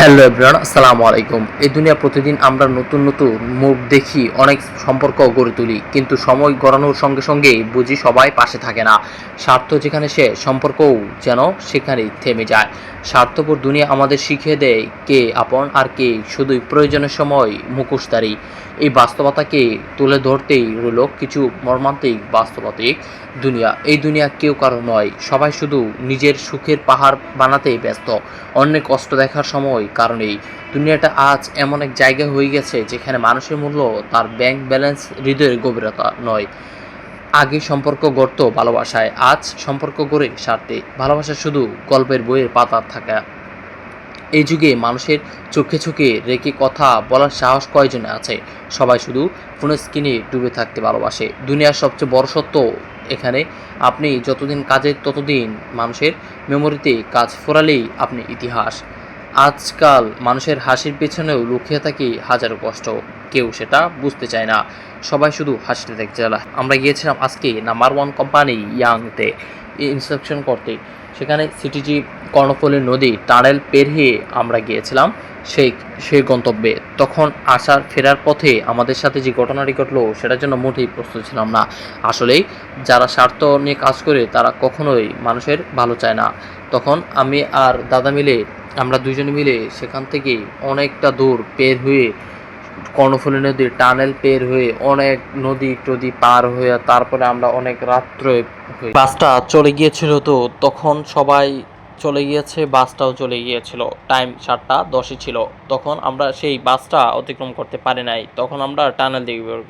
Hello everyone, আসসালামু আলাইকুম। এই দুনিয়া প্রতিদিন আমরা নতুন নতুন মুখ দেখি, অনেক সম্পর্ক গড়ে তুলি, কিন্তু সময় গড়ানোর সঙ্গে সঙ্গে বুঝি সবাই পাশে থাকে না। স্বার্থ যেখানে শেষ, সম্পর্কও যেন সেখানেই থেমে যায়। স্বার্থপর দুনিয়া আমাদের শিখিয়ে দেয় কে আপন আর কে শুধুই প্রয়োজনের সময় মুখোশধারী। এই বাস্তবতাকে তুলে ধরতেই রইল কিছু মর্মান্তিক বাস্তবতিক দুনিয়া। এই দুনিয়া কেউ কারো নয়, সবাই শুধু নিজের সুখের পাহাড় বানাতেই ব্যস্ত, অন্যের কষ্ট দেখার সময় কারণেই। দুনিয়াটা আজ এমন এক জায়গা হয়ে গেছে যেখানে মানুষের মূল্য তার ব্যাংক ব্যালেন্স, হৃদয়ের গভীরতা নয়। আগে সম্পর্ক গড়ত ভালোবাসায়, আজ সম্পর্ক গড়ে স্বার্থে। ভালোবাসা শুধু গল্পের বইয়ের পাতা থাকা। এই যুগে মানুষের চোখে চোখে রেখে কথা বলার সাহস কয়জনে আছে? সবাই শুধু ফোনের স্ক্রিনে ডুবে থাকতে ভালোবাসে। দুনিয়ার সবচেয়ে বড় সত্য এখানে, আপনি যতদিন কাজে ততদিন মানুষের মেমোরিতে কাজ ফোরালেই আপনি ইতিহাস। আজকাল মানুষের হাসির পেছনেও লুকিয়ে থাকে হাজারো কষ্ট, কেউ সেটা বুঝতে চায় না। সবাই শুধু হাসতে দেখতে চায়। আমরা গিয়েছিলাম আজকে নাম্বার 1 কোম্পানি ইয়াংতে ইন্সপেকশন করতে। সেখানে সিটিজি কর্ণফুলী নদী টানেল পেরিয়ে আমরা গিয়েছিলাম সেই সেই গন্তব্যে। তখন ফেরার পথে আমাদের সাথে যে ঘটনাটি ঘটলো সেটার জন্য মোটেই প্রস্তুত ছিলাম না। আসলেই যারা স্বার্থ নিয়ে কাজ করে তারা কখনোই মানুষের ভালো চায় না। তখন আমি আর দাদা মিলে, আমরা দুজনে মিলে সেখান থেকে অনেকটা দূর বের হয়ে, কর্ণফুলী নদীর টানেল বের হয়ে, অনেক নদী টদী পার হয়ে, তারপরে আমরা অনেক রাত্রে বাসটা চলে গিয়েছিল। তো তখন সবাই চলে গিয়েছে, বাসটাও চলে গিয়েছিল। টাইম 7টা 10 ছিল। তখন আমরা সেই বাসটা অতিক্রম করতে পারি নাই। তখন আমরা টানেল দিয়ে বের